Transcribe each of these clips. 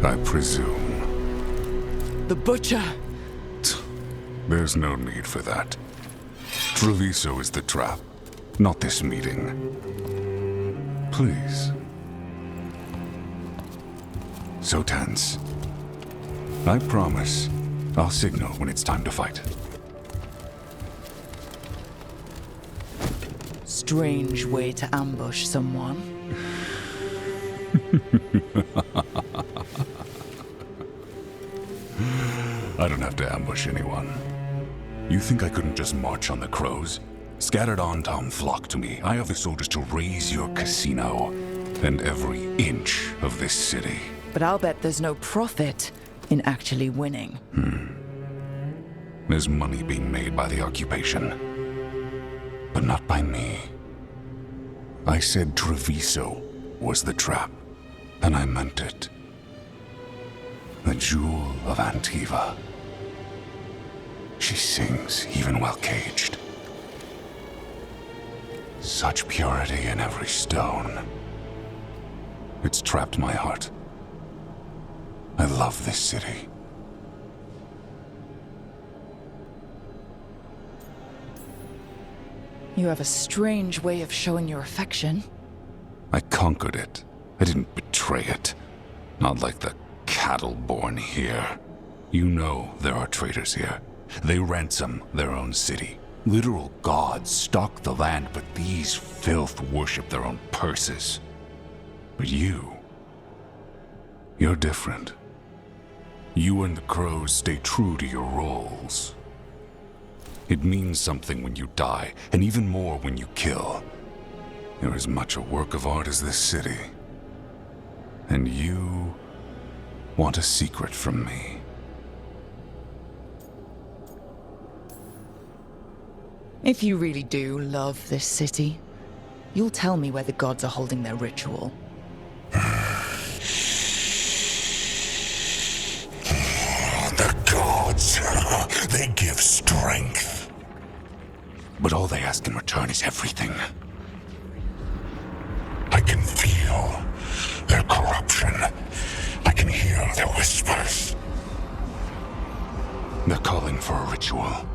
I presume. The Butcher! There's no need for that. Treviso is the trap, not this meeting. Please. So tense. I promise, I'll signal when it's time to fight. Strange way to ambush someone. I don't have to ambush anyone. You think I couldn't just march on the crows? Scattered Antom flock to me. I have the soldiers to raise your casino and every inch of this city. But I'll bet there's no profit in actually winning. There's money being made by the occupation, but not by me. I said Treviso was the trap, and I meant it. The Jewel of Antiva. She sings even while caged. Such purity in every stone. It's trapped my heart. I love this city. You have a strange way of showing your affection. I conquered it. I didn't betray it. Not like the cattle born here. You know there are traitors here. They ransom their own city. Literal gods stalk the land, but these filth worship their own purses. But you're different. You and the crows stay true to your roles. It means something when you die, and even more when you kill. You're as much a work of art as this city. And you want a secret from me. If you really do love this city, you'll tell me where the gods are holding their ritual. The gods, they give strength. But all they ask in return is everything. I can feel their corruption. I can hear their whispers. They're calling for a ritual.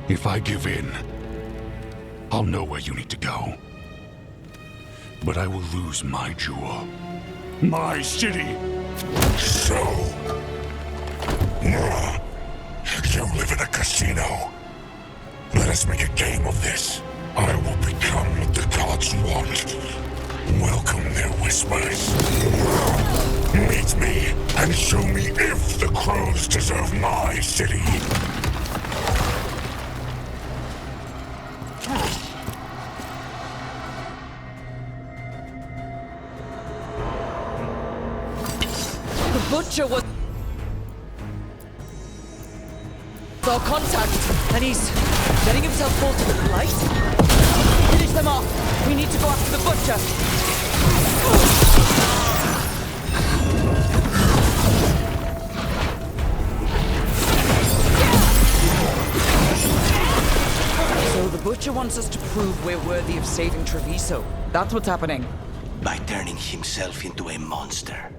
If I give in, I'll know where you need to go. But I will lose my jewel. My city! So... you live in a casino. Let us make a game of this. I will become what the gods want. Welcome their whispers. Meet me and show me if the crows deserve my city. The Butcher was... our contact, and he's letting himself fall to the light. Finish them off. We need to go after the Butcher. So the Butcher wants us to prove we're worthy of saving Treviso. That's what's happening. By turning himself into a monster.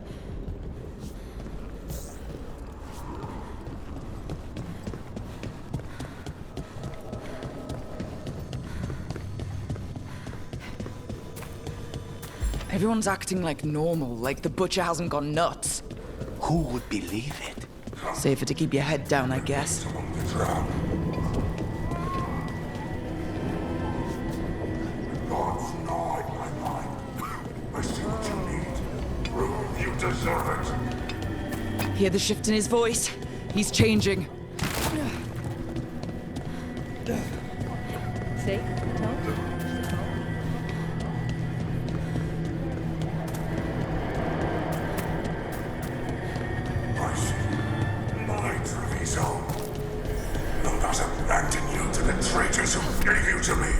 Everyone's acting like normal, like the Butcher hasn't gone nuts. Who would believe it? Safer to keep your head down, I guess. I see what you need. Prove you deserve it. Hear the shift in his voice? He's changing. Safe? Tell? I see. My Treviso. Thou dost abandon you to the traitors who gave you to me.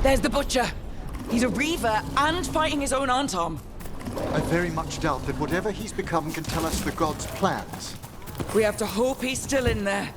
There's the Butcher. He's a Reaver and fighting his own Antom. I very much doubt that whatever he's become can tell us the gods' plans. We have to hope he's still in there.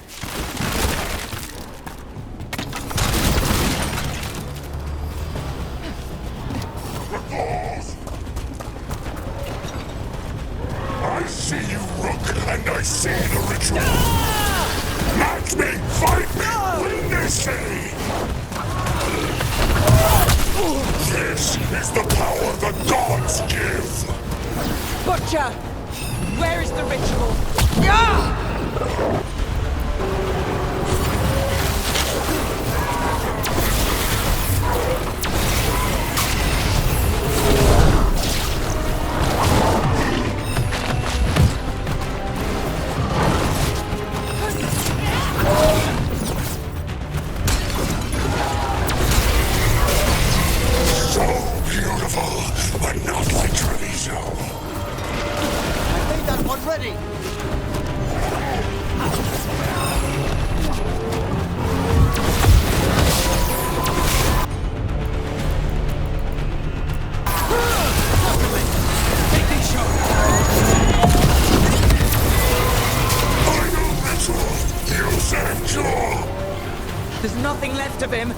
There's nothing left of him.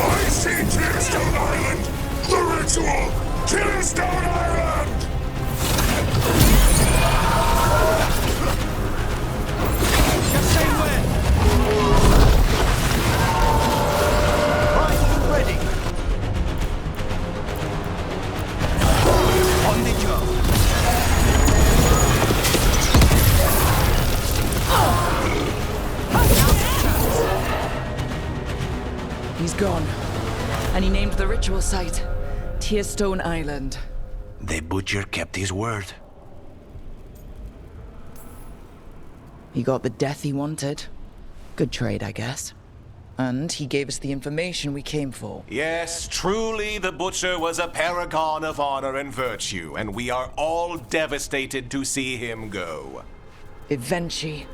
I see Tearstone Island! The ritual! Tearstone Island! Right, you ready? On the job. He's gone. And he named the ritual site Tearstone Island. The butcher kept his word. He got the death he wanted. Good trade, I guess. And he gave us the information we came for. Yes, truly the Butcher was a paragon of honor and virtue, and we are all devastated to see him go. Eventually.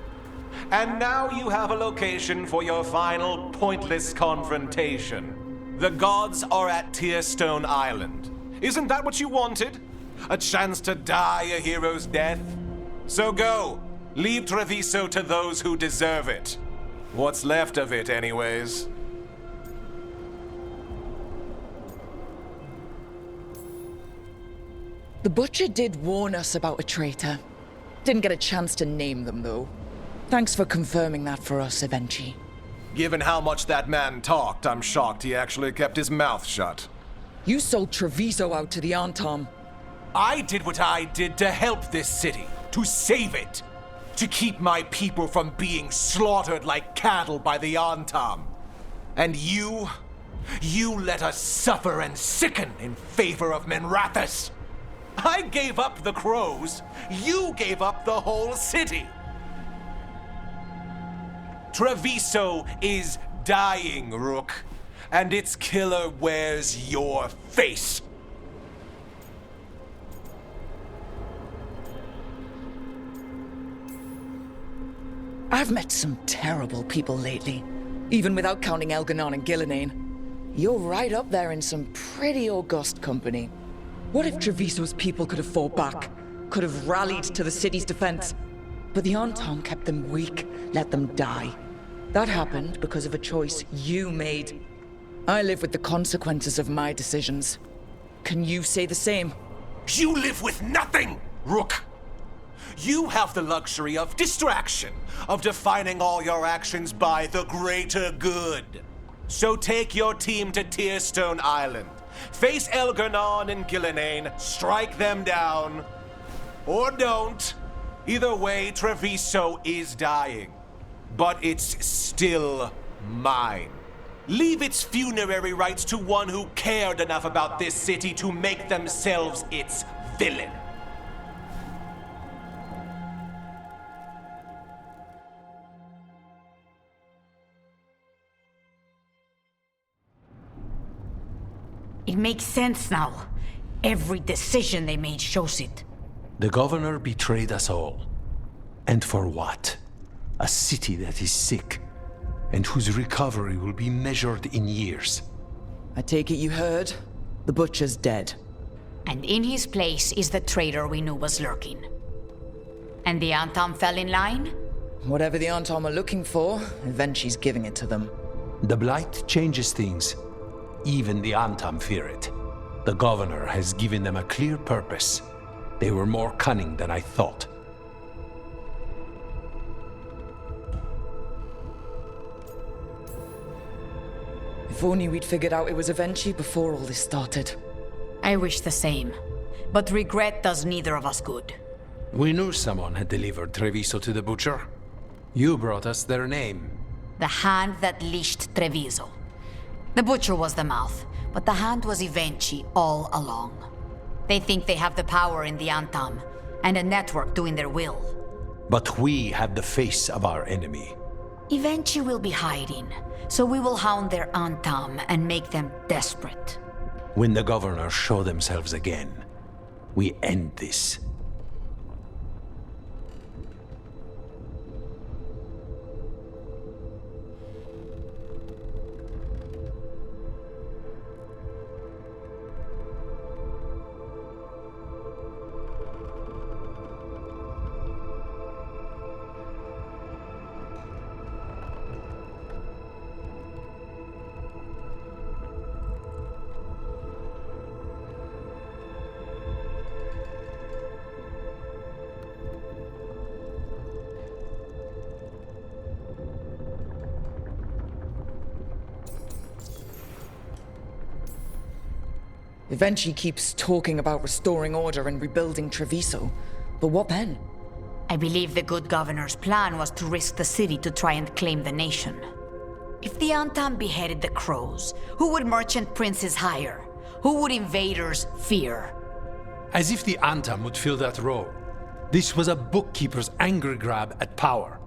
And now you have a location for your final pointless confrontation. The gods are at Tearstone Island. Isn't that what you wanted? A chance to die a hero's death? So go. Leave Treviso to those who deserve it. What's left of it, anyways. The Butcher did warn us about a traitor. Didn't get a chance to name them, though. Thanks for confirming that for us, Evenchi. Given how much that man talked, I'm shocked he actually kept his mouth shut. You sold Treviso out to the Antom. I did what I did to help this city, to save it, to keep my people from being slaughtered like cattle by the Antam. And you let us suffer and sicken in favor of Minrathous. I gave up the crows, you gave up the whole city. Treviso is dying, Rook, and its killer wears your face. I've met some terrible people lately, even without counting Elganon and Gillinane. You're right up there in some pretty august company. What if Treviso's people could have fought back, could have rallied to the city's defense? But the Antom kept them weak, let them die. That happened because of a choice you made. I live with the consequences of my decisions. Can you say the same? You live with nothing, Rook! You have the luxury of distraction, of defining all your actions by the greater good. So take your team to Tearstone Island. Face Elganon and Gillinane, strike them down. Or don't. Either way, Treviso is dying. But it's still mine. Leave its funerary rites to one who cared enough about this city to make themselves its villain. It makes sense now. Every decision they made shows it. The governor betrayed us all. And for what? A city that is sick, and whose recovery will be measured in years. I take it you heard? The Butcher's dead. And in his place is the traitor we knew was lurking. And the Antom fell in line? Whatever the Antom are looking for, Evenchi's giving it to them. The Blight changes things. Even the Antom fear it. The governor has given them a clear purpose. They were more cunning than I thought. If only we'd figured out it was Evenchi before all this started. I wish the same. But regret does neither of us good. We knew someone had delivered Treviso to the Butcher. You brought us their name. The hand that leashed Treviso. The Butcher was the mouth, but the hand was Evenchi all along. They think they have the power in the Antom, and a network doing their will. But we have the face of our enemy. Evenchi will be hiding, so we will hound their Antom and make them desperate. When the governors show themselves again, we end this. Eventually keeps talking about restoring order and rebuilding Treviso. But what then? I believe the good governor's plan was to risk the city to try and claim the nation. If the Antam beheaded the crows, who would merchant princes hire? Who would invaders fear? As if the Antam would fill that role. This was a bookkeeper's angry grab at power.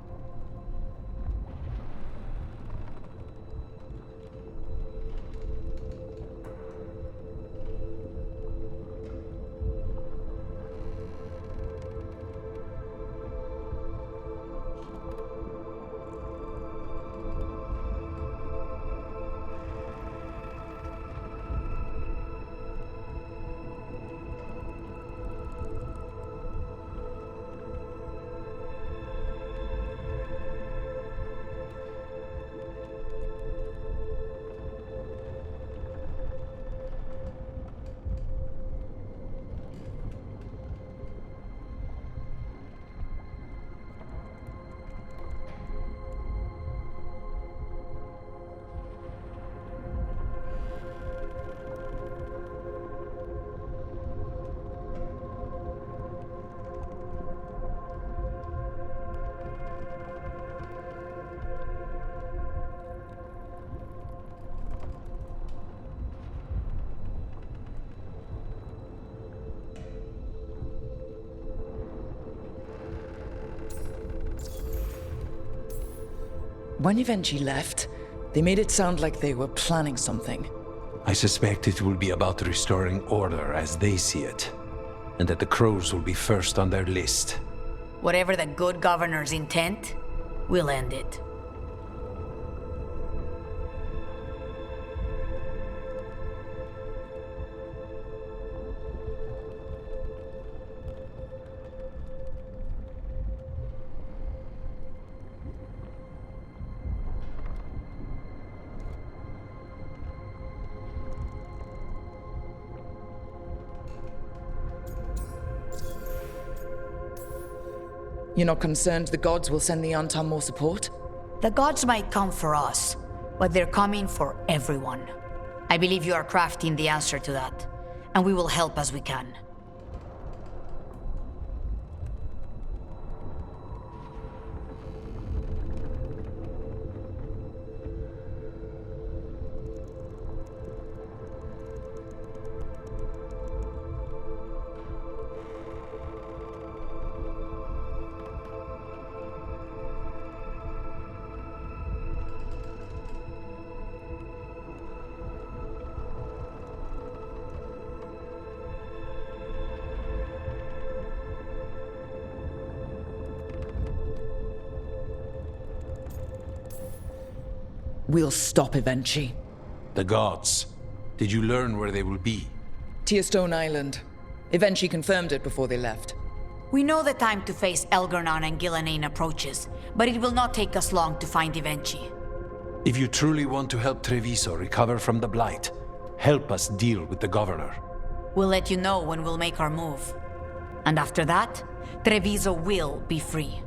When Evenchi left, they made it sound like they were planning something. I suspect it will be about restoring order as they see it, and that the crows will be first on their list. Whatever the good governor's intent, we'll end it. You're not concerned the gods will send the Antam more support? The gods might come for us, but they're coming for everyone. I believe you are crafting the answer to that, and we will help as we can. We'll stop Evenchi. The gods. Did you learn where they will be? Tearstone Island. Evenchi confirmed it before they left. We know the time to face Elgar'nan and Ghilanane approaches, but it will not take us long to find Evenchi. If you truly want to help Treviso recover from the Blight, help us deal with the governor. We'll let you know when we'll make our move. And after that, Treviso will be free.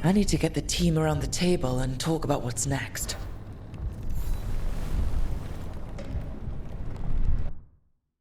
I need to get the team around the table and talk about what's next.